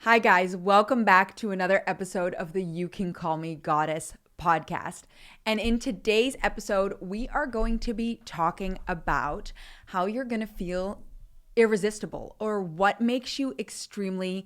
Hi, guys. Welcome back to another episode of the You Can Call Me Goddess podcast. And in today's episode, we are going to be talking about how you're going to feel irresistible or what makes you extremely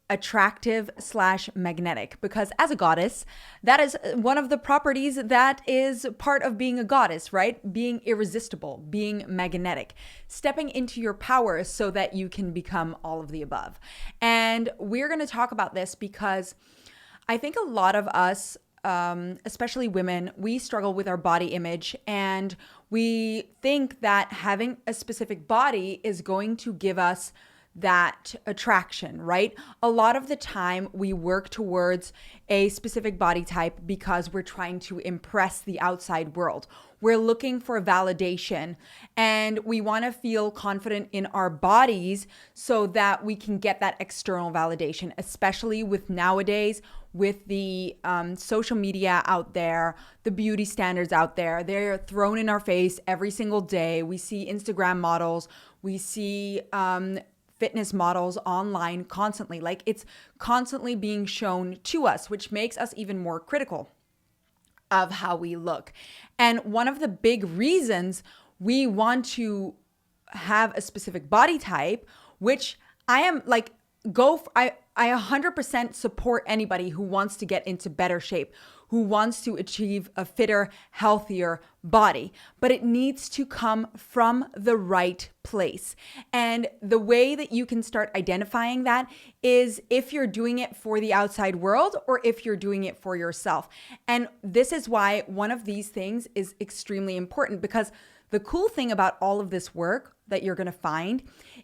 attractive / magnetic, because as a goddess, that is one of the properties that is part of being a goddess, right? Being irresistible, being magnetic, stepping into your power so that you can become all of the above. And we're going to talk about this because I think a lot of us, especially women, we struggle with our body image, and we think that having a specific body is going to give us that attraction, right? A lot of the time we work towards a specific body type because we're trying to impress the outside world. We're looking for validation, and we want to feel confident in our bodies so that we can get that external validation, especially with nowadays, with the social media out there, the beauty standards out there. They're thrown in our face every single day. We see Instagram models, we see fitness models online constantly. Like, it's constantly being shown to us, which makes us even more critical of how we look. And one of the big reasons we want to have a specific body type, which I am like, I 100% support anybody who wants to get into better shape, who wants to achieve a fitter, healthier body, but it needs to come from the right place. And the way that you can start identifying that is if you're doing it for the outside world or if you're doing it for yourself. And this is why one of these things is extremely important, because the cool thing about all of this work that you're going to find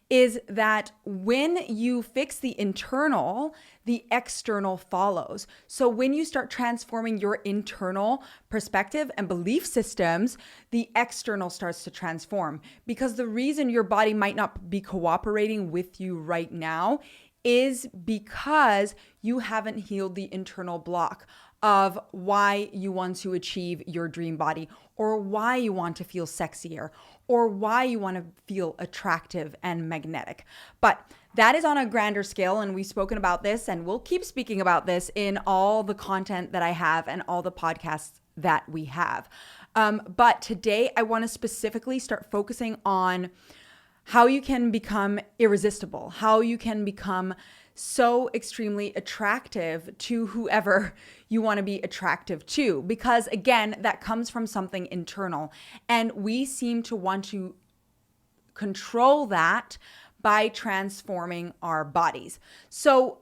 is that when you fix the internal, the external follows. So when you start transforming your internal perspective and belief systems, the external starts to transform. Because the reason your body might not be cooperating with you right now is because you haven't healed the internal block of why you want to achieve your dream body, or why you want to feel sexier, or why you want to feel attractive and magnetic. But that is on a grander scale, and we've spoken about this, and we'll keep speaking about this in all the content that I have and all the podcasts that we have. But today I want to specifically start focusing on how you can become irresistible, how you can become so extremely attractive to whoever you want to be attractive to. Because again, that comes from something internal. And we seem to want to control that by transforming our bodies. So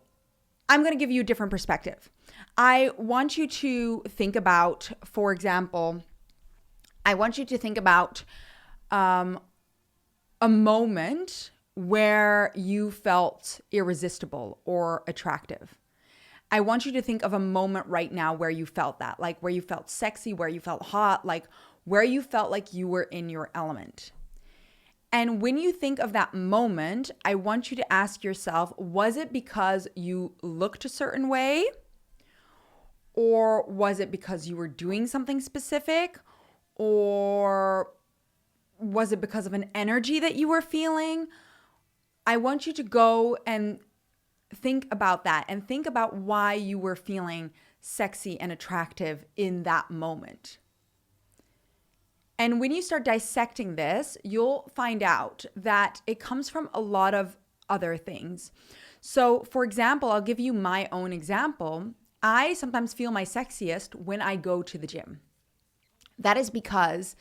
I'm going to give you a different perspective. I want you to think about, for example, a moment where you felt irresistible or attractive. I want you to think of a moment right now where you felt that, like where you felt sexy, where you felt hot, like where you felt like you were in your element. And when you think of that moment, I want you to ask yourself, was it because you looked a certain way? Or was it because you were doing something specific? Or was it because of an energy that you were feeling? I want you to go and think about that and think about why you were feeling sexy and attractive in that moment. And when you start dissecting this, you'll find out that it comes from a lot of other things. So, for example, I'll give you my own example. I sometimes feel my sexiest when I go to the gym. That is because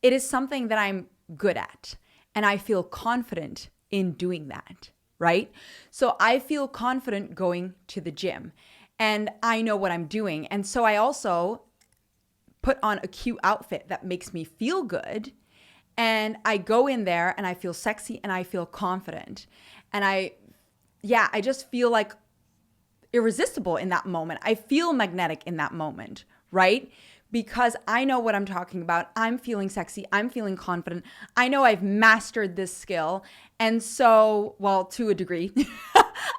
it is something that I'm good at, and I feel confident in doing that, right? So I feel confident going to the gym, and I know what I'm doing. And so I also put on a cute outfit that makes me feel good, and I go in there and I feel sexy and I feel confident. And I just feel like irresistible in that moment. I feel magnetic in that moment, right? Because I know what I'm talking about. I'm feeling sexy. I'm feeling confident. I know I've mastered this skill. And so, well, to a degree,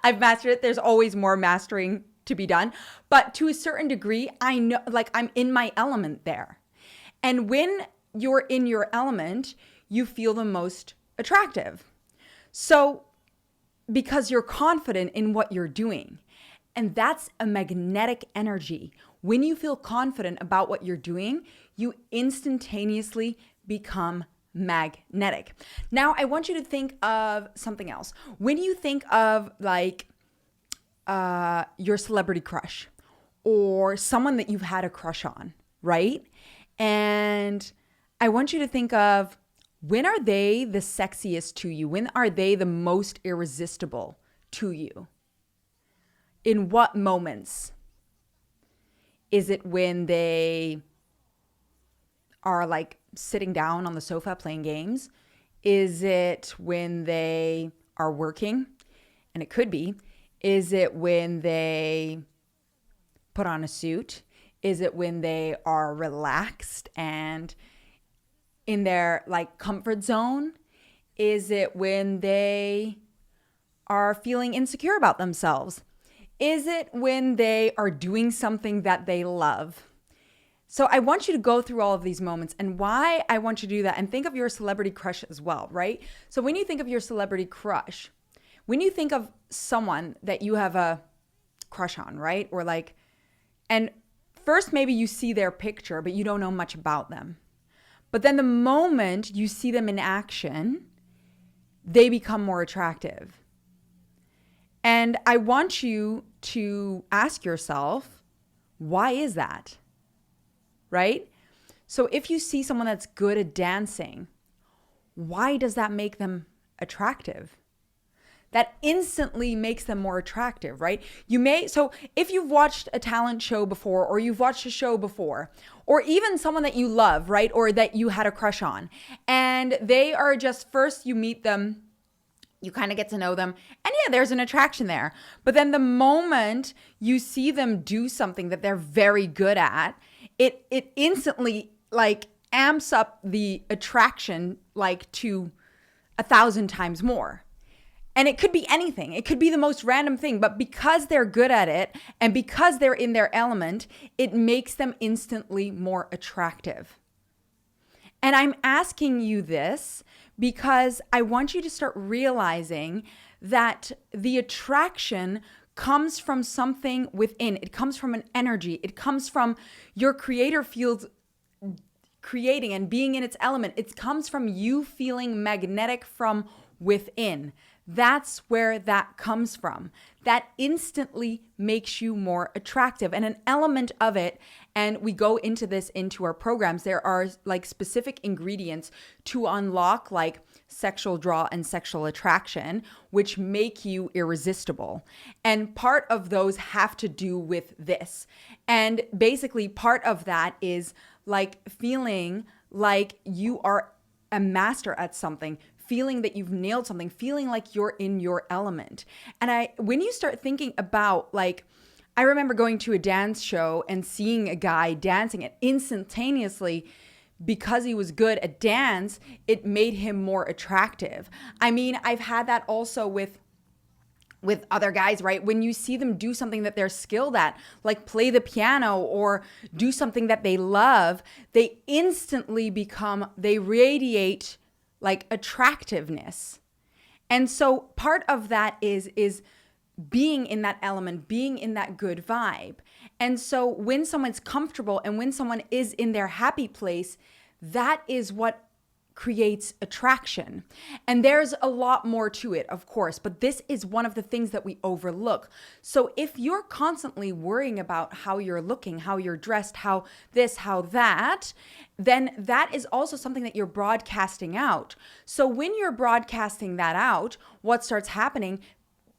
I've mastered it. There's always more mastering to be done. But to a certain degree, I know, like, I'm in my element there. And when you're in your element, you feel the most attractive. So because you're confident in what you're doing. And that's a magnetic energy. When you feel confident about what you're doing, you instantaneously become magnetic. Now, I want you to think of something else. When you think of like your celebrity crush or someone that you've had a crush on, right? And I want you to think of, when are they the sexiest to you? When are they the most irresistible to you? In what moments? Is it when they are like sitting down on the sofa playing games? Is it when they are working? And it could be. Is it when they put on a suit? Is it when they are relaxed and in their like comfort zone? Is it when they are feeling insecure about themselves? Is it when they are doing something that they love? So I want you to go through all of these moments, and why I want you to do that, and think of your celebrity crush as well, right? So when you think of your celebrity crush, when you think of someone that you have a crush on, right? Or like, and first maybe you see their picture, but you don't know much about them. But then the moment you see them in action, they become more attractive. And I want you to ask yourself, why is that? Right? So if you see someone that's good at dancing, why does that make them attractive? That instantly makes them more attractive, right? So if you've watched a talent show before, or you've watched a show before, or even someone that you love, right? Or that you had a crush on, and they are just, first you meet them, you kind of get to know them, and yeah, there's an attraction there. But then the moment you see them do something that they're very good at, it instantly like amps up the attraction like to 1,000 times more. And it could be anything. It could be the most random thing, but because they're good at it and because they're in their element, it makes them instantly more attractive. And I'm asking you this because I want you to start realizing that the attraction comes from something within. It comes from an energy. It comes from your creator field creating and being in its element. It comes from you feeling magnetic from within. That's where that comes from. That instantly makes you more attractive. And an element of it, and we go into this into our programs, there are like specific ingredients to unlock like sexual draw and sexual attraction, which make you irresistible. And part of those have to do with this. And basically part of that is like feeling like you are a master at something, feeling that you've nailed something, feeling like you're in your element. And when you start thinking about like, I remember going to a dance show and seeing a guy dancing, and instantaneously, because he was good at dance, it made him more attractive. I mean, I've had that also with other guys, right? When you see them do something that they're skilled at, like play the piano or do something that they love, they instantly they radiate like attractiveness. And so part of that is being in that element, being in that good vibe. And so when someone's comfortable and when someone is in their happy place, that is what creates attraction. And there's a lot more to it, of course, but this is one of the things that we overlook. So if you're constantly worrying about how you're looking, how you're dressed, how this, how that, then that is also something that you're broadcasting out. So when you're broadcasting that out, what starts happening?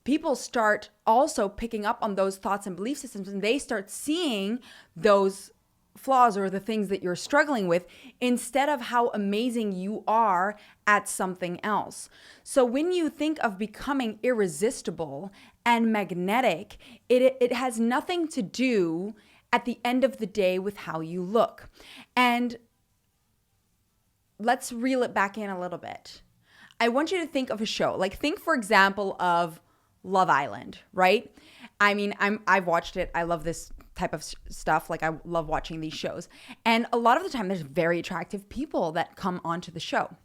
People start also picking up on those thoughts and belief systems, and they start seeing those flaws or the things that you're struggling with instead of how amazing you are at something else. So when you think of becoming irresistible and magnetic, it has nothing to do at the end of the day with how you look. And let's reel it back in a little bit. I want you to think of a show. Like think, for example, of Love Island, right? I mean, I've watched it. I love this type of stuff. Like I love watching these shows. And a lot of the time there's very attractive people that come onto the show.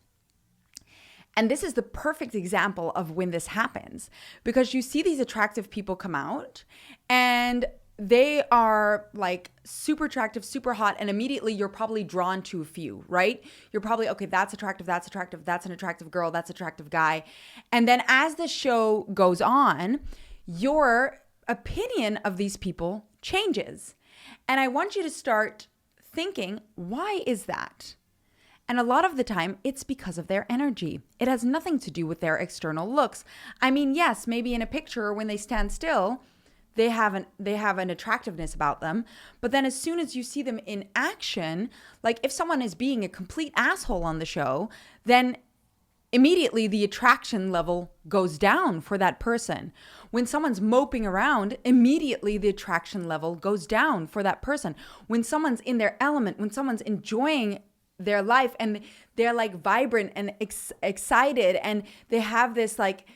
And this is the perfect example of when this happens, because you see these attractive people come out and they are like super attractive, super hot, and immediately you're probably drawn to a few, right? You're probably, okay, that's attractive, that's an attractive girl, that's attractive guy. And then as the show goes on, your opinion of these people changes. And I want you to start thinking, why is that? And a lot of the time, it's because of their energy. It has nothing to do with their external looks. I mean, yes, maybe in a picture or when they stand still, they have an attractiveness about them. But then as soon as you see them in action, like if someone is being a complete asshole on the show, then immediately the attraction level goes down for that person. When someone's moping around, immediately the attraction level goes down for that person. When someone's in their element, when someone's enjoying their life and they're like vibrant and excited and they have this like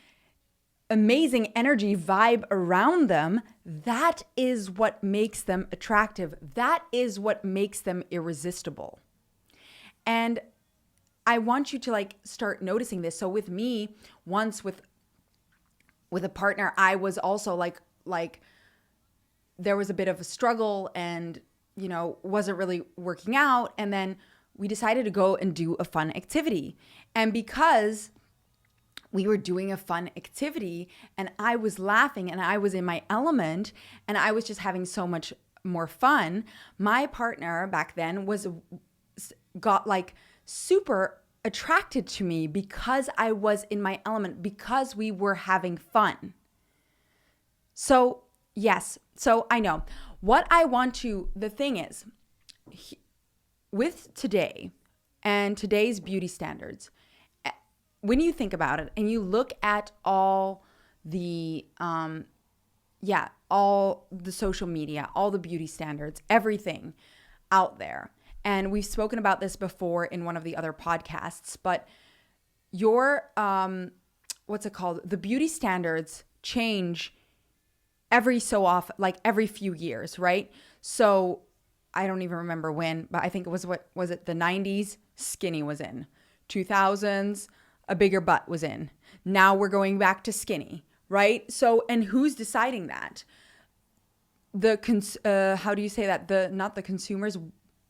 amazing energy vibe around them, that is what makes them attractive. That is what makes them irresistible. And I want you to like start noticing this. So with me, once with a partner, I was also like there was a bit of a struggle and, you know, wasn't really working out. And then we decided to go and do a fun activity. And because we were doing a fun activity and I was laughing and I was in my element and I was just having so much more fun, my partner back then got like super attracted to me because I was in my element, because we were having fun. So yes, so I know what I want to, the thing is, with today and today's beauty standards, when you think about it and you look at all the social media, all the beauty standards, everything out there, and we've spoken about this before in one of the other podcasts, but your the beauty standards change every so often, like every few years, right? So I don't even remember when, but I think it was the 90s, skinny was in. 2000s, a bigger butt was in. Now we're going back to skinny, right? So, and who's deciding that? How do you say that? Not the consumers,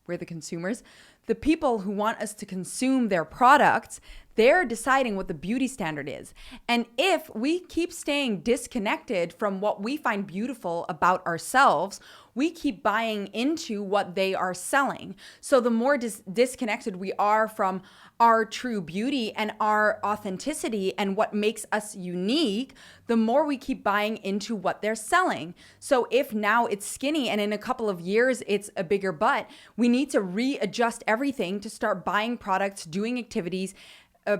we're the consumers. The people who want us to consume their products, they're deciding what the beauty standard is. And if we keep staying disconnected from what we find beautiful about ourselves, we keep buying into what they are selling. So the more disconnected we are from our true beauty and our authenticity and what makes us unique, the more we keep buying into what they're selling. So if now it's skinny and in a couple of years it's a bigger butt, we need to readjust everything to start buying products, doing activities,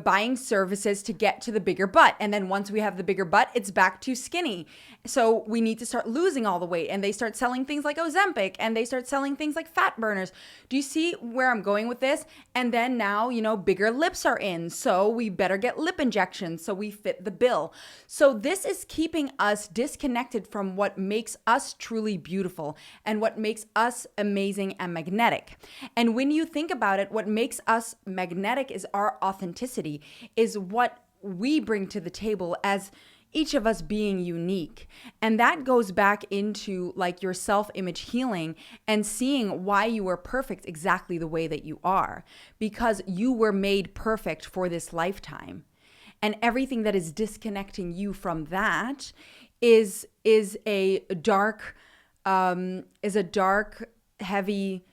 buying services to get to the bigger butt. And then once we have the bigger butt, it's back to skinny. So we need to start losing all the weight. And they start selling things like Ozempic and they start selling things like fat burners. Do you see where I'm going with this? And then now, you know, bigger lips are in. So we better get lip injections so we fit the bill. So this is keeping us disconnected from what makes us truly beautiful and what makes us amazing and magnetic. And when you think about it, what makes us magnetic is our authenticity, is what we bring to the table as each of us being unique. And that goes back into like your self-image healing and seeing why you are perfect exactly the way that you are, because you were made perfect for this lifetime. And everything that is disconnecting you from that is a dark, heavy,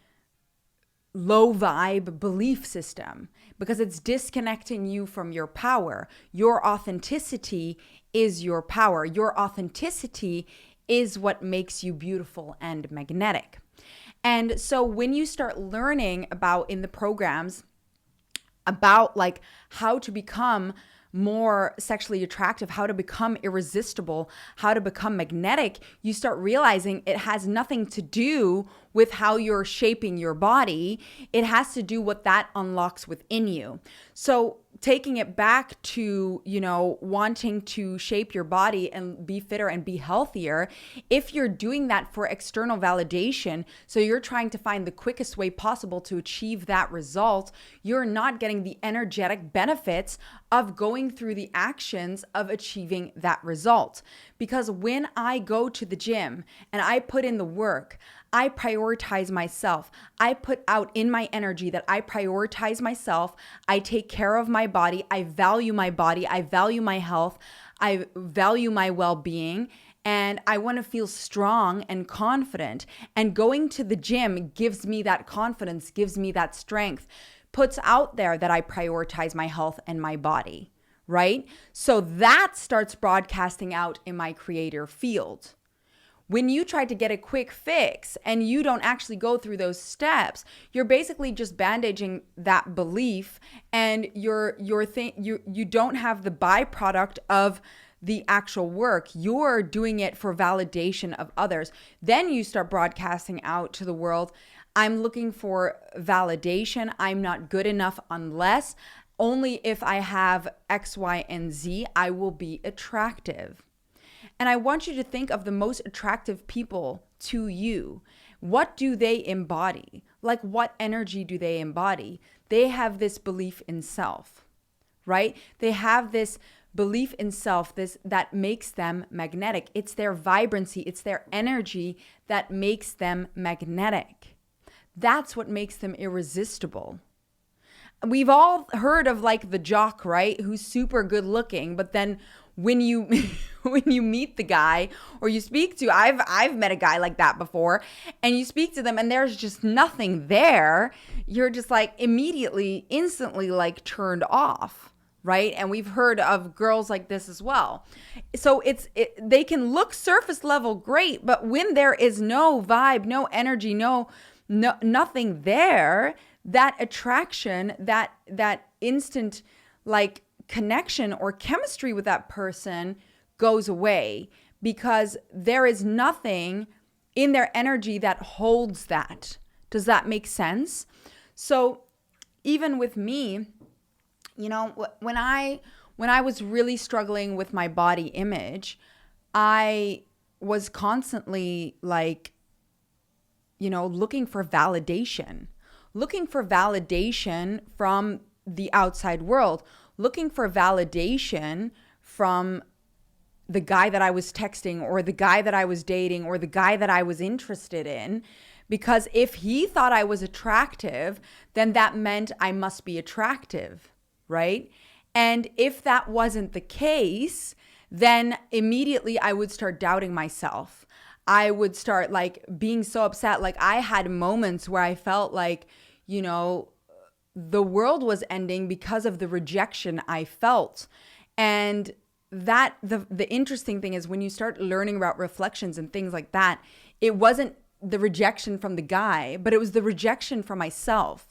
low vibe belief system, because it's disconnecting you from your power. Your authenticity is your power. Your authenticity is what makes you beautiful and magnetic. And so when you start learning about in the programs about like how to become more sexually attractive, how to become irresistible, how to become magnetic, you start realizing it has nothing to do with how you're shaping your body. It has to do what that unlocks within you. So taking it back to, wanting to shape your body and be fitter and be healthier, if you're doing that for external validation, so you're trying to find the quickest way possible to achieve that result, you're not getting the energetic benefits of going through the actions of achieving that result. Because when I go to the gym and I put in the work, I prioritize myself. I put out in my energy that I prioritize myself. I take care of my body. I value my body. I value my health. I value my well-being. And I want to feel strong and confident. And going to the gym gives me that confidence, gives me that strength, puts out there that I prioritize my health and my body, right? So that starts broadcasting out in my creator field. When you try to get a quick fix and you don't actually go through those steps, you're basically just bandaging that belief, and you don't have the byproduct of the actual work. You're doing it for validation of others. Then you start broadcasting out to the world, I'm looking for validation. I'm not good enough unless, only if I have X, Y, and Z, I will be attractive. And I want you to think of the most attractive people to you. What do they embody? Like, what energy do they embody? They have this belief in self, right? They have this belief in self, that makes them magnetic. It's their vibrancy, it's their energy that makes them magnetic. That's what makes them irresistible. We've all heard of like the jock, right? Who's super good looking, but then when you meet the guy or you speak to, I've met a guy like that before, and you speak to them and there's just nothing there. You're just like instantly like turned off, right? And we've heard of girls like this as well. So they can look surface level great, but when there is no vibe, no energy, nothing there, that attraction, that instant like connection or chemistry with that person goes away, because there is nothing in their energy that holds that. Does that make sense? So even with me, when I was really struggling with my body image, I was constantly like, looking for validation from the outside world, looking for validation from the guy that I was texting or the guy that I was dating or the guy that I was interested in. Because if he thought I was attractive, then that meant I must be attractive, right? And if that wasn't the case, then immediately I would start doubting myself. I would start like being so upset. Like I had moments where I felt like, the world was ending because of the rejection I felt. And that the interesting thing is when you start learning about reflections and things like that, it wasn't the rejection from the guy, but it was the rejection from myself.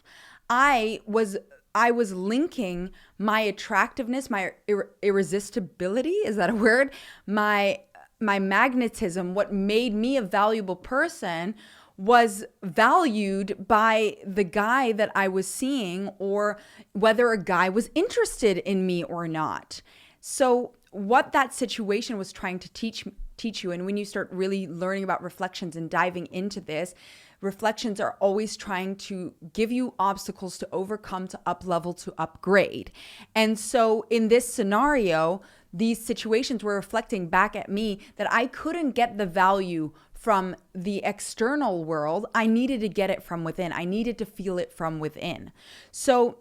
I was linking my attractiveness, my irresistibility, is that a word? My magnetism, what made me a valuable person, was valued by the guy that I was seeing, or whether a guy was interested in me or not. So what that situation was trying to teach you, and when you start really learning about reflections and diving into this, reflections are always trying to give you obstacles to overcome, to up level, to upgrade. And so in this scenario, these situations were reflecting back at me that I couldn't get the value from the external world. I needed to get it from within. I needed to feel it from within. So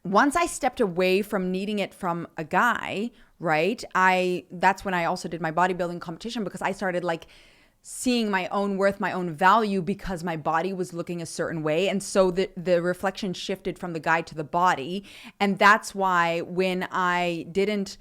once I stepped away from needing it from a guy, right? That's when I also did my bodybuilding competition, because I started like seeing my own worth, my own value, because my body was looking a certain way. And so the reflection shifted from the guy to the body. And that's why when I didn't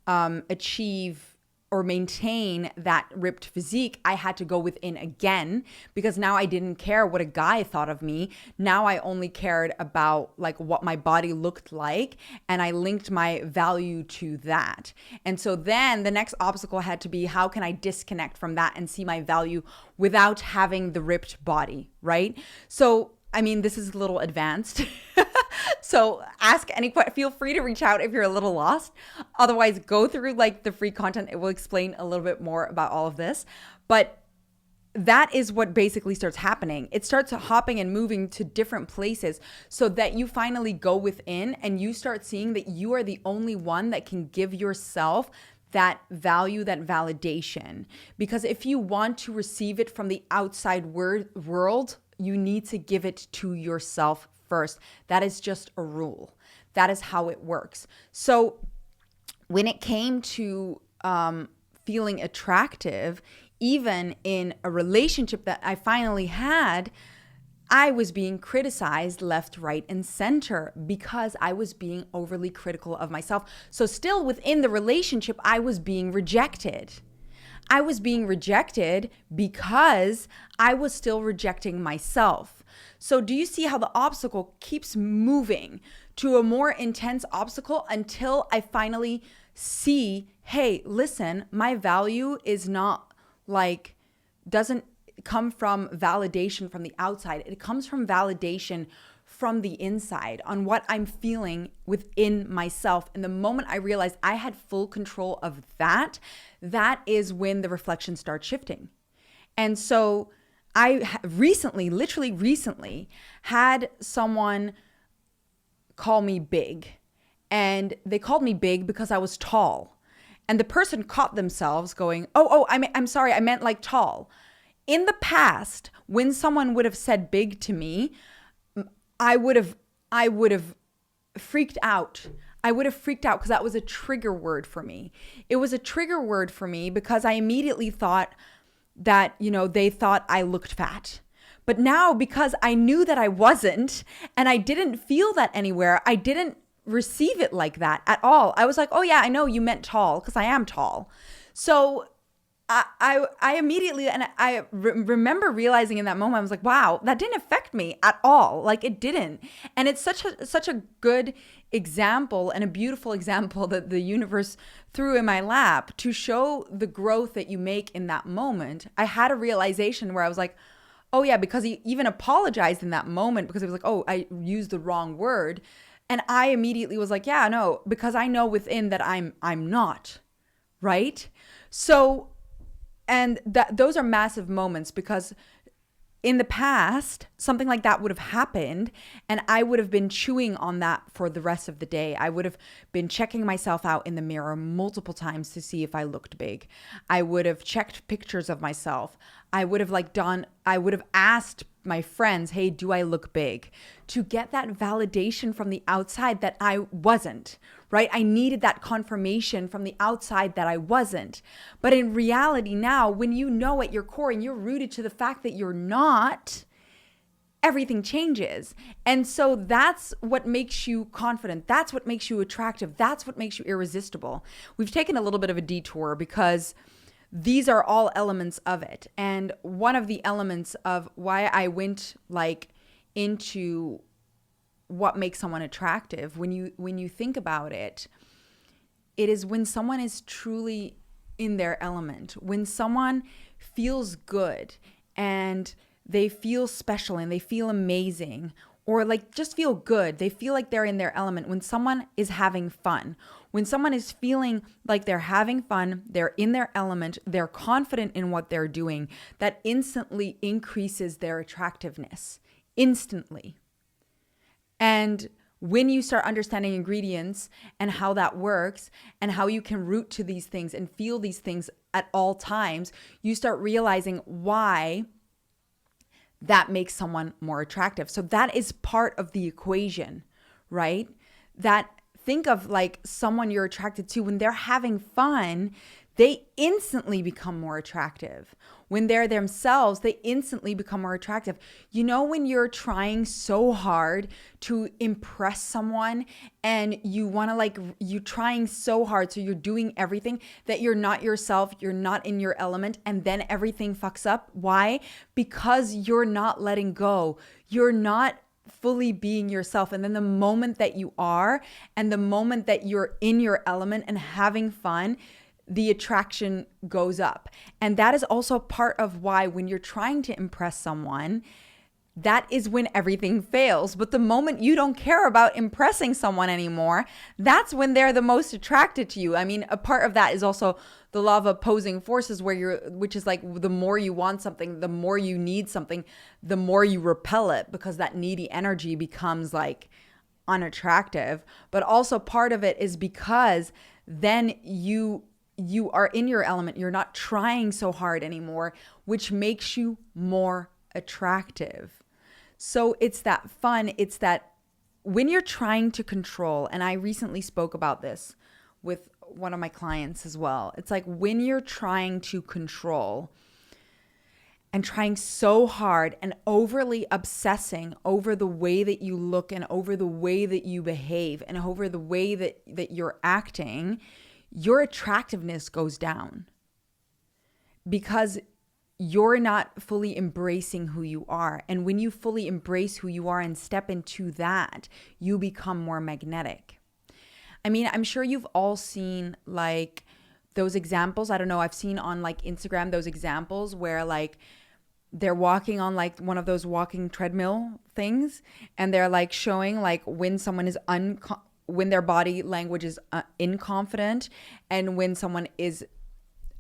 achieve or maintain that ripped physique, I had to go within again, because now I didn't care what a guy thought of me. Now I only cared about like what my body looked like, and I linked my value to that. And so then the next obstacle had to be, how can I disconnect from that and see my value without having the ripped body, right? So I mean, this is a little advanced. So feel free to reach out if you're a little lost. Otherwise, go through like the free content. It will explain a little bit more about all of this. But that is what basically starts happening. It starts hopping and moving to different places so that you finally go within and you start seeing that you are the only one that can give yourself that value, that validation. Because if you want to receive it from the outside world, you need to give it to yourself first. That is just a rule. That is how it works. So when it came to feeling attractive, even in a relationship that I finally had, I was being criticized left, right, and center because I was being overly critical of myself. So still within the relationship, I was being rejected. I was being rejected because I was still rejecting myself. So do you see how the obstacle keeps moving to a more intense obstacle until I finally see, hey, listen, my value is not doesn't come from validation from the outside. It comes from validation from the inside on what I'm feeling within myself. And the moment I realized I had full control of that, that is when the reflection starts shifting. And so I literally recently had someone call me big, and they called me big because I was tall. And the person caught themselves going, I'm sorry, I meant like tall. In the past, when someone would have said big to me, I would have freaked out. I would have freaked out because that was a trigger word for me. It was a trigger word for me because I immediately thought that, they thought I looked fat. But now, because I knew that I wasn't, and I didn't feel that anywhere, I didn't receive it like that at all. I was like, oh yeah, I know you meant tall because I am tall. So I immediately, and I remember realizing in that moment, I was like, wow, that didn't affect me at all. Like it didn't. And it's such a good example and a beautiful example that the universe threw in my lap to show the growth that you make in that moment. I had a realization where I was like, oh yeah, because he even apologized in that moment because it was like, oh, I used the wrong word. And I immediately was like, yeah, no, because I know within that I'm not, right? So, and those are massive moments because in the past, something like that would have happened and I would have been chewing on that for the rest of the day. I would have been checking myself out in the mirror multiple times to see if I looked big. I would have checked pictures of myself. I would have asked my friends, hey, do I look big? To get that validation from the outside that I wasn't, right? I needed that confirmation from the outside that I wasn't. But in reality now, when you know at your core and you're rooted to the fact that you're not, everything changes. And so that's what makes you confident. That's what makes you attractive. That's what makes you irresistible. We've taken a little bit of a detour because these are all elements of it. And one of the elements of why I went into what makes someone attractive, when you think about it, it is when someone is truly in their element, when someone feels good and they feel special and they feel amazing, or just feel good. They feel like they're in their element. When someone is having fun, when someone is feeling like they're having fun, they're in their element, they're confident in what they're doing, that instantly increases their attractiveness. Instantly. And when you start understanding ingredients and how that works and how you can root to these things and feel these things at all times, you start realizing why that makes someone more attractive. So that is part of the equation, right? That think of someone you're attracted to when they're having fun, they instantly become more attractive. When they're themselves, they instantly become more attractive. You know, when you're trying so hard to impress someone and you're trying so hard, so you're doing everything that you're not yourself, you're not in your element, and then everything fucks up. Why? Because you're not letting go. You're not fully being yourself. And then the moment that you are, and the moment that you're in your element and having fun, the attraction goes up. And that is also part of why when you're trying to impress someone, that is when everything fails. But the moment you don't care about impressing someone anymore, that's when they're the most attracted to you. I mean, a part of that is also the law of opposing forces, which is like the more you want something, the more you need something, the more you repel it, because that needy energy becomes like unattractive. But also part of it is because then you are in your element. You're not trying so hard anymore, which makes you more attractive. So it's that fun. It's that when you're trying to control, and I recently spoke about this with one of my clients as well. It's like when you're trying to control and trying so hard and overly obsessing over the way that you look and over the way that you behave and over the way that you're acting, your attractiveness goes down because you're not fully embracing who you are. And when you fully embrace who you are and step into that, you become more magnetic. I mean, I'm sure you've all seen like those examples. I don't know. I've seen on like Instagram those examples where like they're walking on like one of those walking treadmill things, and they're like showing like when someone is when their body language is inconfident, and when someone is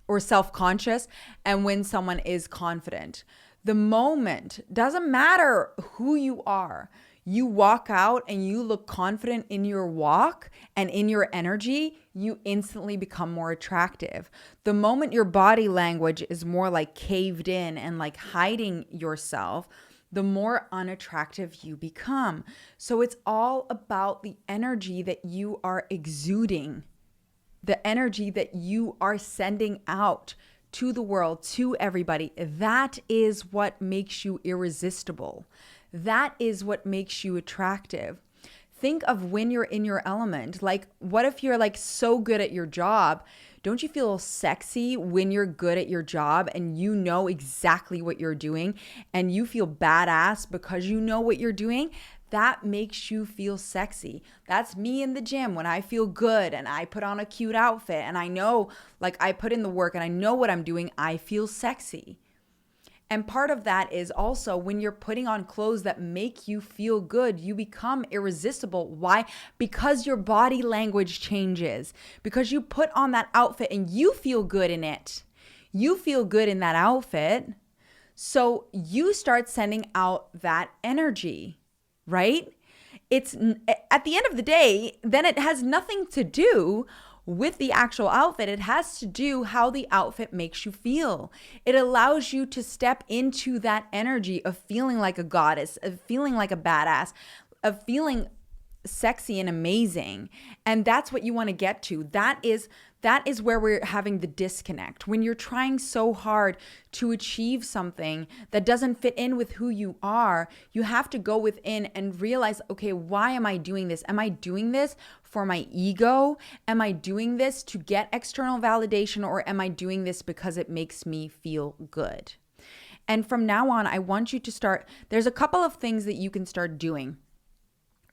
or self-conscious, and when someone is confident. The moment, doesn't matter who you are, you walk out and you look confident in your walk and in your energy, you instantly become more attractive. The moment your body language is more like caved in and like hiding yourself, the more unattractive you become. So it's all about the energy that you are exuding, the energy that you are sending out to the world, to everybody. That is what makes you irresistible. That is what makes you attractive. Think of when you're in your element. Like, what if you're like so good at your job? Don't you feel sexy when you're good at your job and you know exactly what you're doing and you feel badass because you know what you're doing? That makes you feel sexy. That's me in the gym when I feel good and I put on a cute outfit and I know, like, I put in the work and I know what I'm doing, I feel sexy. And part of that is also when you're putting on clothes that make you feel good, you become irresistible. Why? Because your body language changes. Because you put on that outfit and you feel good in it. You feel good in that outfit. So you start sending out that energy, right? It's at the end of the day, then it has nothing to do with the actual outfit. It has to do how the outfit makes you feel. It allows you to step into that energy of feeling like a goddess, of feeling like a badass, of feeling sexy and amazing. And that's what you want to get to. That is where we're having the disconnect. When you're trying so hard to achieve something that doesn't fit in with who you are, you have to go within and realize, okay, why am I doing this? Am I doing this for my ego? Am I doing this to get external validation, or am I doing this because it makes me feel good? And from now on, I want you to start, there's a couple of things that you can start doing.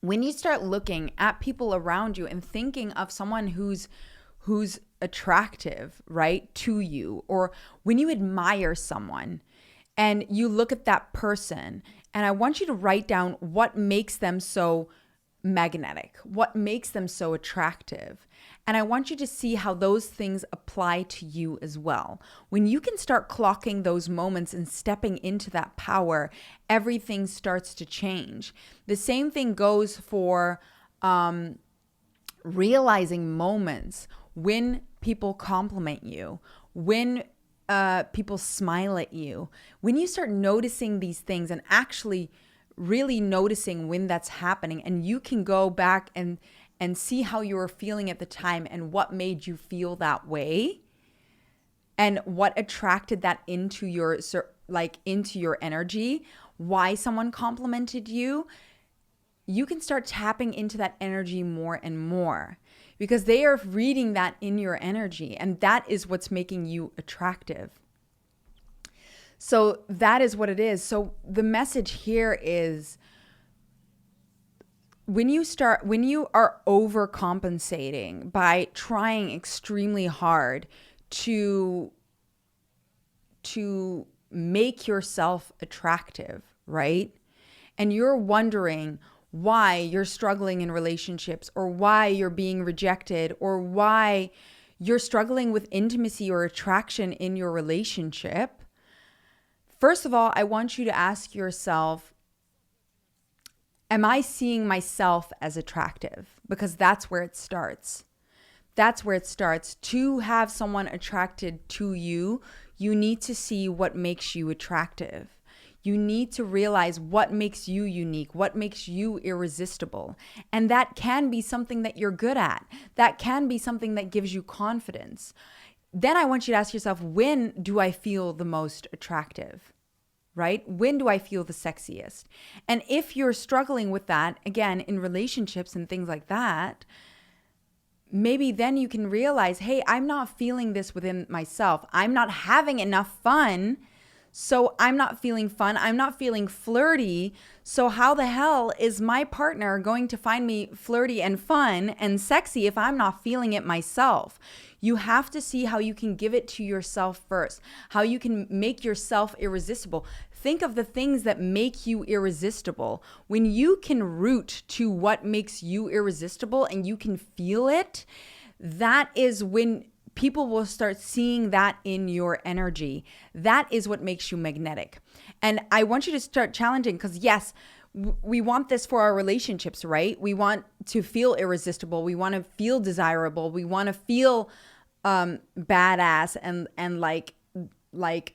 When you start looking at people around you and thinking of someone who's attractive, right, to you, or when you admire someone and you look at that person, and I want you to write down what makes them so magnetic, what makes them so attractive. And I want you to see how those things apply to you as well. When you can start clocking those moments and stepping into that power, everything starts to change. The same thing goes for realizing moments when people compliment you, when people smile at you. When you start noticing these things and actually really noticing when that's happening, and you can go back and see how you were feeling at the time and what made you feel that way and what attracted that into your energy, why someone complimented you, you can start tapping into that energy more and more because they are reading that in your energy, and that is what's making you attractive. So that is what it is. So the message here is, when you are overcompensating by trying extremely hard to make yourself attractive, right? and you're wondering why you're struggling in relationships, or why you're being rejected, or why you're struggling with intimacy or attraction in your relationship, first of all, I want you to ask yourself, am I seeing myself as attractive? Because that's where it starts. That's where it starts. To have someone attracted to you, you need to see what makes you attractive. You need to realize what makes you unique, what makes you irresistible. And that can be something that you're good at. That can be something that gives you confidence. Then I want you to ask yourself, when do I feel the most attractive? Right? When do I feel the sexiest? And if you're struggling with that, again, in relationships and things like that, maybe then you can realize, hey, I'm not feeling this within myself. I'm not having enough fun. So I'm not feeling fun. I'm not feeling flirty. So how the hell is my partner going to find me flirty and fun and sexy if I'm not feeling it myself? You have to see how you can give it to yourself first, how you can make yourself irresistible. Think of the things that make you irresistible. When you can root to what makes you irresistible and you can feel it, that is when people will start seeing that in your energy. That is what makes you magnetic. And I want you to start challenging, because yes, we want this for our relationships, right? We want to feel irresistible. We want to feel desirable. We want to feel badass and like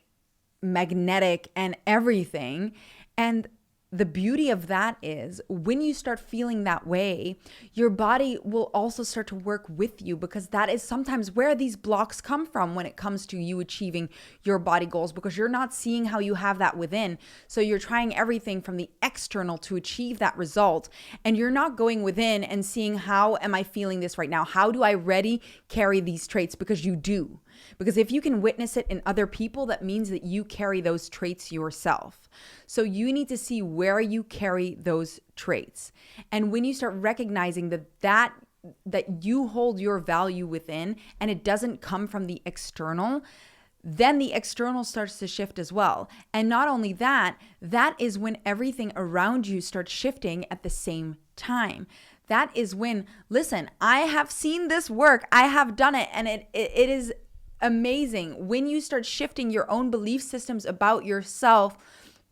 magnetic and everything. And the beauty of that is when you start feeling that way, your body will also start to work with you, because that is sometimes where these blocks come from when it comes to you achieving your body goals, because you're not seeing how you have that within. So you're trying everything from the external to achieve that result. And you're not going within and seeing, how am I feeling this right now? How do I already carry these traits? Because you do. Because if you can witness it in other people, that means that you carry those traits yourself. So you need to see where you carry those traits. And when you start recognizing that you hold your value within and it doesn't come from the external, then the external starts to shift as well. And not only that, that is when everything around you starts shifting at the same time. That is when, listen, I have seen this work. I have done it. And it is amazing. When you start shifting your own belief systems about yourself,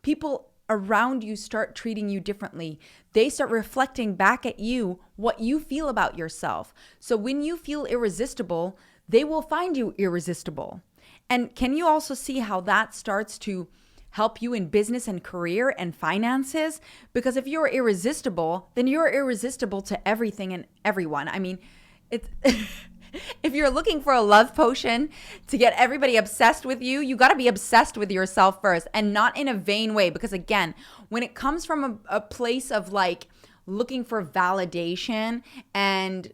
people around you start treating you differently. They start reflecting back at you what you feel about yourself. So when you feel irresistible, they will find you irresistible. And can you also see how that starts to help you in business and career and finances? Because if you're irresistible, then you're irresistible to everything and everyone. I mean, it's if you're looking for a love potion to get everybody obsessed with you, you got to be obsessed with yourself first, and not in a vain way. Because again, when it comes from a place of like looking for validation, and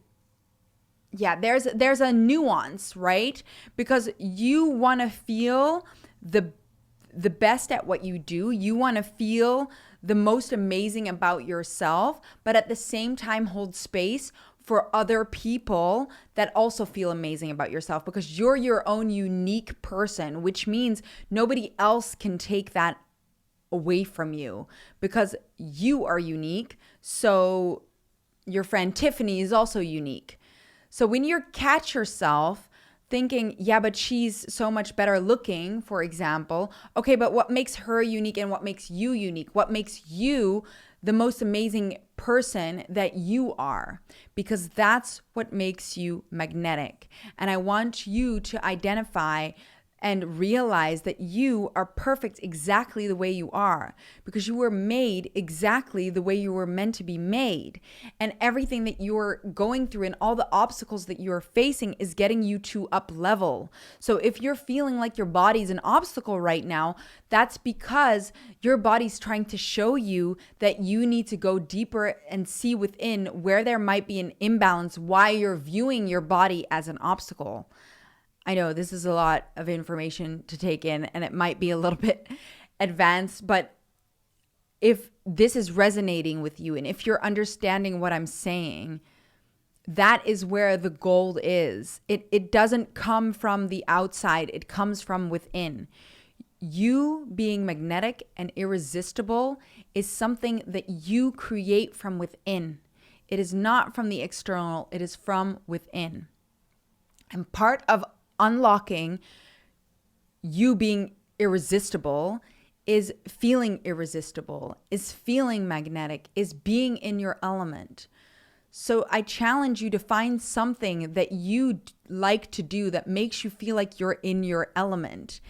yeah, there's a nuance, right? Because you want to feel the best at what you do. You want to feel the most amazing about yourself, but at the same time hold space for other people that also feel amazing about yourself, because you're your own unique person, which means nobody else can take that away from you, because you are unique. So your friend Tiffany is also unique. So when you catch yourself thinking, yeah, but she's so much better looking, for example, okay, but what makes her unique and what makes you unique? What makes you the most amazing person that you are? Because that's what makes you magnetic. And I want you to identify and realize that you are perfect exactly the way you are, because you were made exactly the way you were meant to be made. And everything that you're going through and all the obstacles that you're facing is getting you to up level. So if you're feeling like your body's an obstacle right now, that's because your body's trying to show you that you need to go deeper and see within where there might be an imbalance, why you're viewing your body as an obstacle. I know this is a lot of information to take in, and it might be a little bit advanced, but if this is resonating with you and if you're understanding what I'm saying, that is where the gold is. It doesn't come from the outside. It comes from within. you being magnetic and irresistible is something that you create from within. It is not from the external, it is from within. And part of unlocking you being irresistible is feeling irresistible, is feeling magnetic, is being in your element. So I challenge you to find something that you like to do that makes you feel like you're in your element,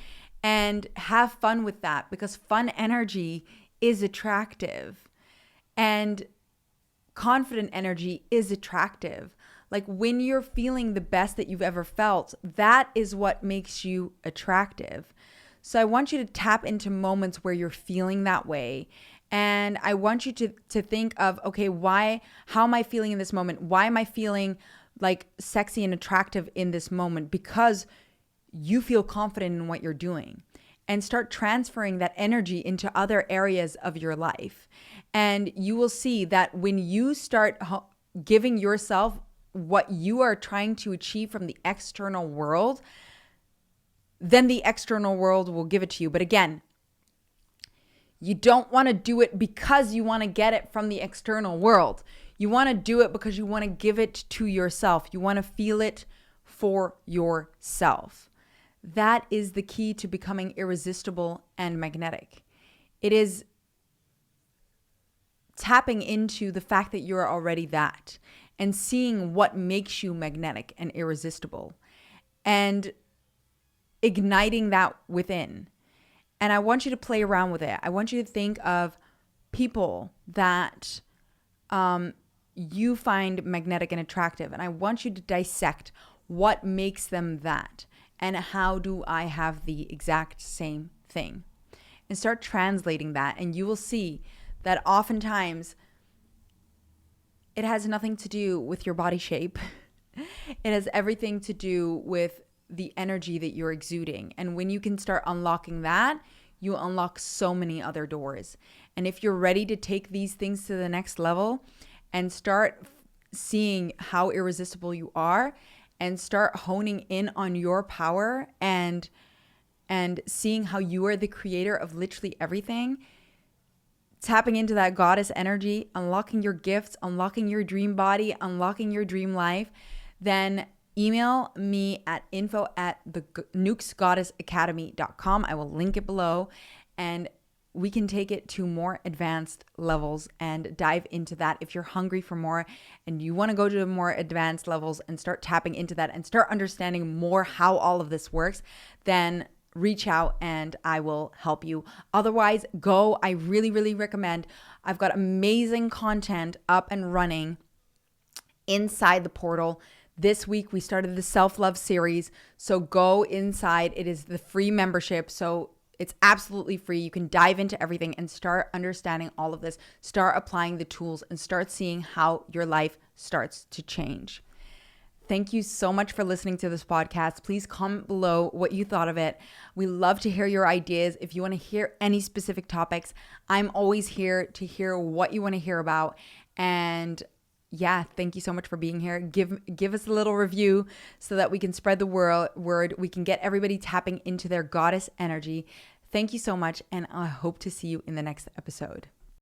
and have fun with that, because fun energy is attractive and confident energy is attractive. Like when you're feeling the best that you've ever felt, that is what makes you attractive. So I want you to tap into moments where you're feeling that way. And I want you to think of, okay, how am I feeling in this moment? Why am I feeling like sexy and attractive in this moment? Because you feel confident in what you're doing. And start transferring that energy into other areas of your life. And you will see that when you start giving yourself what you are trying to achieve from the external world, then the external world will give it to you. But again, you don't want to do it because you want to get it from the external world. You want to do it because you want to give it to yourself. You want to feel it for yourself. That is the key to becoming irresistible and magnetic. It is tapping into the fact that you're already that and seeing what makes you magnetic and irresistible and igniting that within. And I want you to play around with it. I want you to think of people that you find magnetic and attractive. And I want you to dissect what makes them that. And how do I have the exact same thing? And start translating that. And you will see that oftentimes it has nothing to do with your body shape. It has everything to do with the energy that you're exuding. And when you can start unlocking that, you unlock so many other doors. And if you're ready to take these things to the next level and start seeing how irresistible you are, and start honing in on your power and seeing how you are the creator of literally everything, tapping into that goddess energy, unlocking your gifts, unlocking your dream body, unlocking your dream life, then email me at info@nukesgoddessacademy.com. I will link it below, and we can take it to more advanced levels and dive into that. If you're hungry for more and you want to go to more advanced levels and start tapping into that and start understanding more how all of this works, then reach out and I will help you. Otherwise, go. I really, really recommend. I've got amazing content up and running inside the portal. This week, we started the self-love series. So go inside. It is the free membership. So it's absolutely free. You can dive into everything and start understanding all of this, start applying the tools, and start seeing how your life starts to change. Thank you so much for listening to this podcast. Please comment below what you thought of it. We love to hear your ideas. If you want to hear any specific topics, I'm always here to hear what you want to hear about. And yeah, thank you so much for being here. Give us a little review so that we can spread the word. We can get everybody tapping into their goddess energy. Thank you so much, and I hope to see you in the next episode.